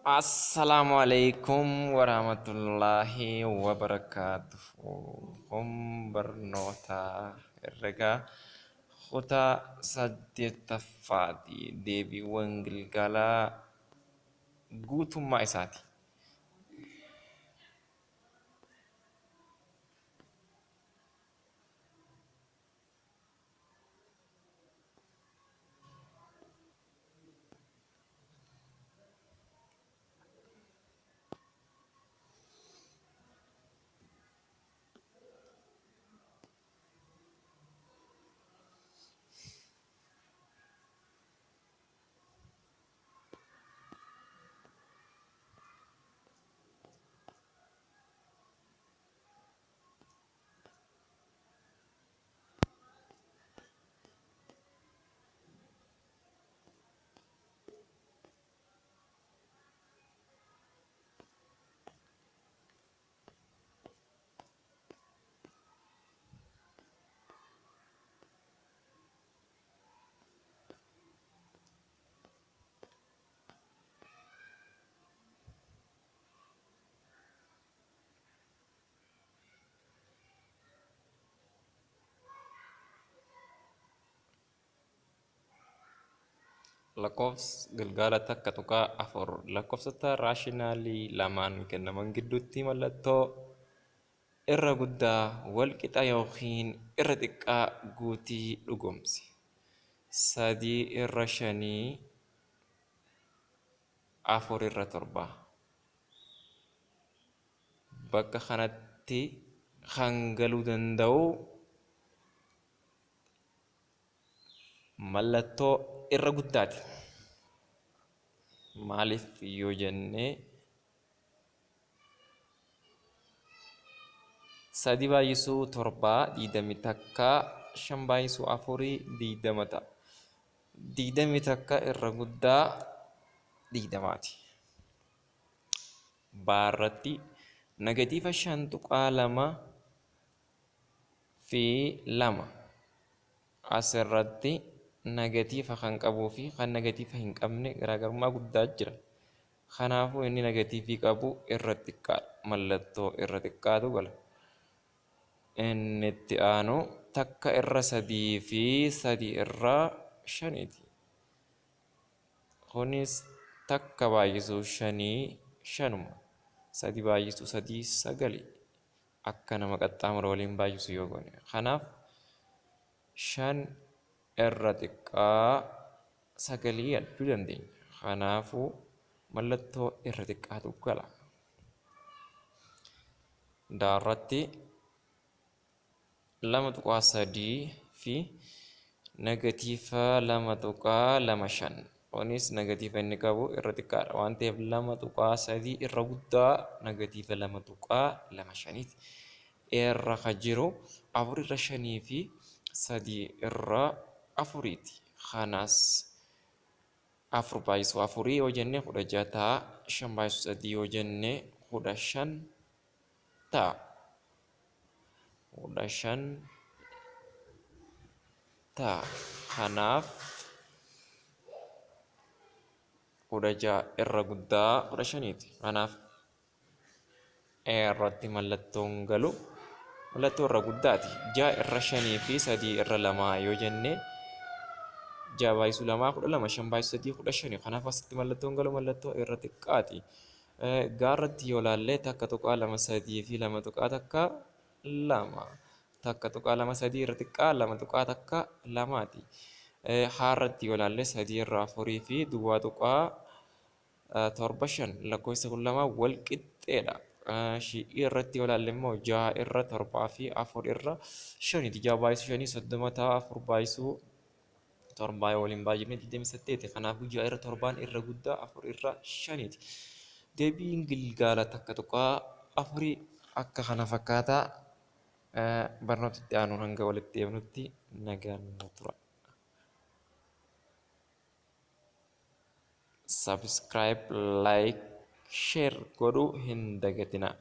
Assalamualaikum warahmatullahi wabarakatuh. Barnoota herregaa kutaa saddeettaffaati deebiiwwan gilgalaa guutummaa isaati. Lakkoofsa galgala takka tuqaa afur lakkoofsota raashinaalii lamaan kennaman gidduutti mallattoo irra guddaa wal qixa yookiin irra xiqqaa guutii dhugoomsi. 3/5 4/7 bakka kanatti kan galuu danda'u mallattoo irra guddaati. Maaliif yoo jenne 3/7 21 5/4 20 ta'a. 21 irra guddaa 20ti. Baarratti negatiiva 5.2 fi 2 asirratti negatiiva kan qabuu fi kan negatiiva hin qabne garaagarummaa guddaa jira. Kanaafuu inni negatiivii qabu irra xiqqaadha. Mallattoo irra xiqqaatu gala. Inni itti aanu takka irra 3 fi 3 irra 5ti. Kunis takka baay'isuu 5 5 3 baay'isuu 3 9 akka nama qaxxaamura waliin baay'isu yoo goone. Kanaaf 5 irra xiqqaa 9 jechuu dandeenya. Kanaafuu mallattoo irra xiqqaatu gala. Daarratti 2.3 fi negatiiva 2.25. Kunis negatiiva inni qabu irra xiqqaadha waan ta'eef 2.3 irra guddaa negatiiva 2.25ti. Irra kan jiru 4/5 fi 3/4ti. Kanas 4/4 yoo jenne 16 ta'a. 5/3 yoo jenne 15 ta'a. 15 ta'a. Kanaaf 16 irra guddaa 15ti. Kanaaf irratti mallattoon galu mallattoo irra guddaati. 6 irra 5 fi 3 irra 2 yoo jenne 6/2 12 5/3 15. Kanaaf asitti mallattoon galu mallattoo irra xiqqaati. Gaarratti yoo laallee takka tuqaa 2 3 fi 2 tuqaa takka 2 takka tuqaa 2 3 irra xiqqaa 2 tuqaa takka 2ti. Haarratti yoo laallee 3 irra 4 fi duwwaa tuqaa 7 5 lakkoofsa kun lama wal qixxeedha. Shi'ii irratti yoo laalle immoo 6 irra 7 fi 4 irra 5ti. 6 baay'isuu 5 30 ta'a. 4 baay'isuu 7 waliin baay'ifne 28. Kanaafuu 6 irra 7 irra guddaa 4 irra 5ti. deebiin gilgaala takka tuqaa afurii akka kana fakkaataa. Barnoota itti aanuun hanga walitti deemnutti nagaan nu tura. Subscribe, like, share godhuu hin dagatinaa.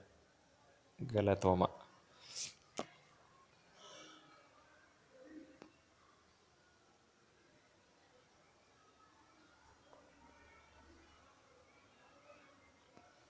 Galatooma.